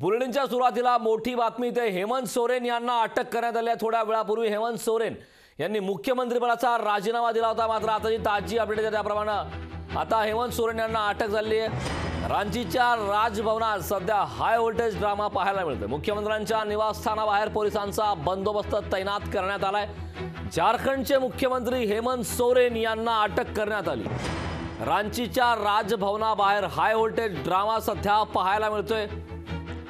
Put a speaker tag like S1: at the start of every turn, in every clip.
S1: बुलेटिनच्या सुरुवातीला मोठी बातमी ते हेमंत सोरेन यांना अटक करण्यात आली आहे। थोड्या वेळापूर्वी हेमंत सोरेन यांनी मुख्यमंत्रीपदाचा राजीनामा दिला होता। मात्र आताची ताजी अपडेट आहे त्याप्रमाणे आता हेमंत सोरेन यांना अटक झाली आहे। रांचीच्या राजभवनात सध्या हाय व्होल्टेज ड्रामा पाहायला मिळतोय। मुख्यमंत्र्यांच्या निवासस्थानाबाहेर पोलिसांचा बंदोबस्त तैनात करण्यात आलाय। झारखंडचे मुख्यमंत्री हेमंत सोरेन यांना अटक करण्यात आली। रांचीच्या राजभवनाबाहेर हाय व्होल्टेज ड्रामा सध्या पाहायला मिळतोय।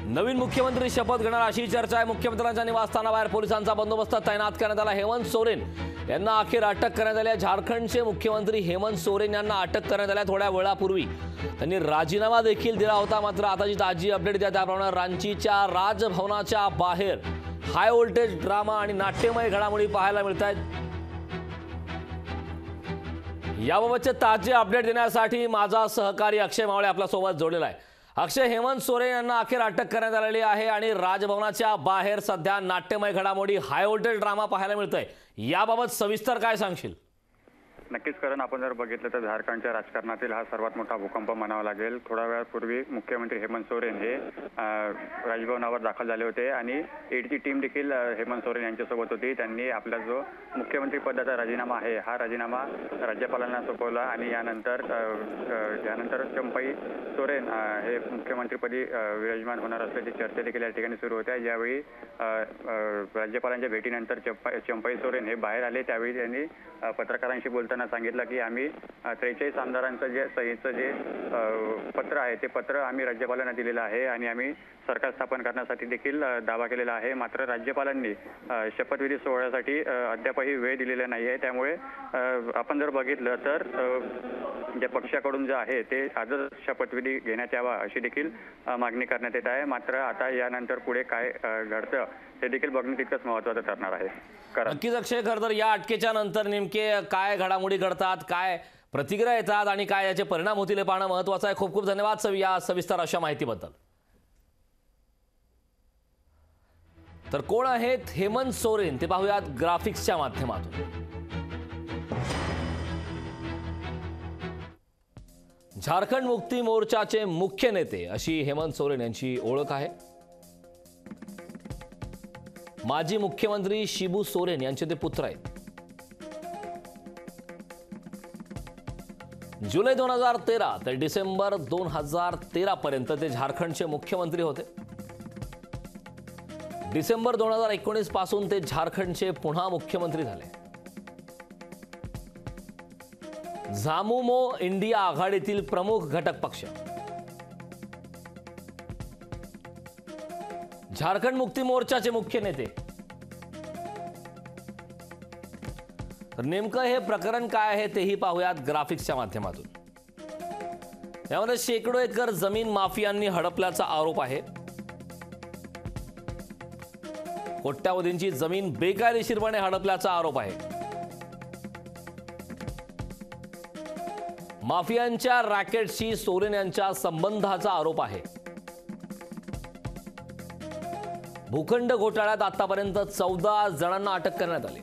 S1: नवीन मुख्यमंत्री शपथ घेणार अशी चर्चा आहे। मुख्यमंत्र्यांच्या निवासस्थानाबाहेर पोलिसांचा बंदोबस्त तैनात करण्यात आला। हेमंत सोरेन यांना अखेर अटक करण्यात आली आहे। झारखंडचे मुख्यमंत्री हेमंत सोरेन यांना अटक करण्यात आली। थोड्या वेळापूर्वी त्यांनी राजीनामा देखील दिला होता। मात्र आताची ताजी अपडेट द्या त्याप्रमाणे रांचीच्या राजभवनाच्या बाहेर हाय व्होल्टेज ड्रामा आणि नाट्यमय घडामोडी पाहायला मिळत आहेत। याबाबतचे ताजे अपडेट देण्यासाठी माझा सहकारी अक्षय मावळे आपल्या सोबत जोडलेला आहे। अक्षय, हेमंत सोरेन यांना अखेर अटक करण्यात आलेली आहे आणि राजभवनाच्या बाहेर सध्या नाट्यमय घडामोडी हाय व्होल्टेज ड्रामा पाहायला मिळतोय। याबाबत सविस्तर काय सांगशील?
S2: नक्कीच करण, आपण जर बघितलं तर झारखंडच्या राजकारणातील हा सर्वात मोठा भूकंप म्हणावा लागेल। थोड्या वेळापूर्वी मुख्यमंत्री हेमंत सोरेन हे राजभवनावर दाखल झाले होते आणि ईडीची टीम देखील हेमंत सोरेन यांच्यासोबत होती। त्यांनी आपला जो मुख्यमंत्री पदाचा राजीनामा आहे हा राजीनामा राज्यपालांना सोपवला आणि यानंतर चंपाई सोरेन हे मुख्यमंत्रीपदी विराजमान होणार असल्याची चर्चा देखील या ठिकाणी सुरू होत्या। ज्यावेळी राज्यपालांच्या भेटीनंतर चंपाई सोरेन हे बाहेर आले त्यावेळी त्यांनी पत्रकारांशी बोलताना सांगितलं की आम्ही 43 आमदारांचं जे सहीचं जे पत्र आहे ते पत्र आम्ही राज्यपालांना दिलेलं आहे आणि आम्ही सरकार स्थापन करण्यासाठी देखील दावा केलेला आहे। मात्र राज्यपालांनी शपथविधी सोहळ्यासाठी अद्यापही वेळ दिलेला नाही आहे। त्यामुळे आपण जर बघितलं तर ज्या पक्षाकडून जे आहे ते आजच शपथविधी घेण्यात यावा अशी देखील मागणी करण्यात येत आहे। मात्र आता यानंतर पुढे काय घडतं ते देखील बघणं तितकंच महत्त्वाचं ठरणार आहे।
S1: नक्कीच अक्षय, खरं तर या अटकेच्या नंतर नेमके काय घडामोडी घडतात, काय प्रतिक्रिया येतात आणि काय याचे परिणाम होतील हे पाहणं महत्त्वाचं आहे। खूप खूप धन्यवाद या सविस्तर अशा माहितीबद्दल। तर कोण आहेत हेमंत सोरेन ते पाहूयात ग्राफिक्सच्या माध्यमातून। झारखंड मुक्ती मोर्चाचे मुख्य नेते अशी हेमंत सोरेन यांची ओळख आहे। माजी मुख्यमंत्री शिबू सोरेन यांचे ते पुत्र आहेत। जुलै 2013 ते डिसेंबर 2013 पर्यंत ते झारखंडचे मुख्यमंत्री होते। डिसेंबर 2019 पासून ते झारखंडचे पुन्हा मुख्यमंत्री झाले। झामुमो इंडिया आघाडीतील प्रमुख घटक पक्ष झारखंड मुक्ती मोर्चाचे मुख्य नेते। तर नेमकं हे प्रकरण काय आहे तेही पाहूयात ग्राफिक्सच्या माध्यमातून। यामध्ये शेकडो एकर जमीन माफियांनी हडपल्याचा आरोप आहे। कोट्यावधींची जमीन बेकायदेशीरपणे हडपल्याचा आरोप आहे। माफियांच्या रॅकेटशी सोरेन यांच्या संबंधाचा आरोप आहे। भूखंड घोटाळ्यात आतापर्यंत 14 जणांना अटक करण्यात आली।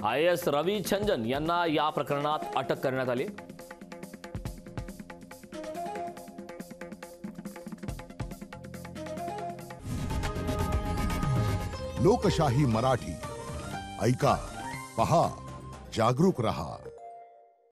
S1: IAS रवी छंजन यांना या प्रकरणात अटक करण्यात आली।
S3: लोकशाही मराठी ऐका, पहा, जागरूक रहा।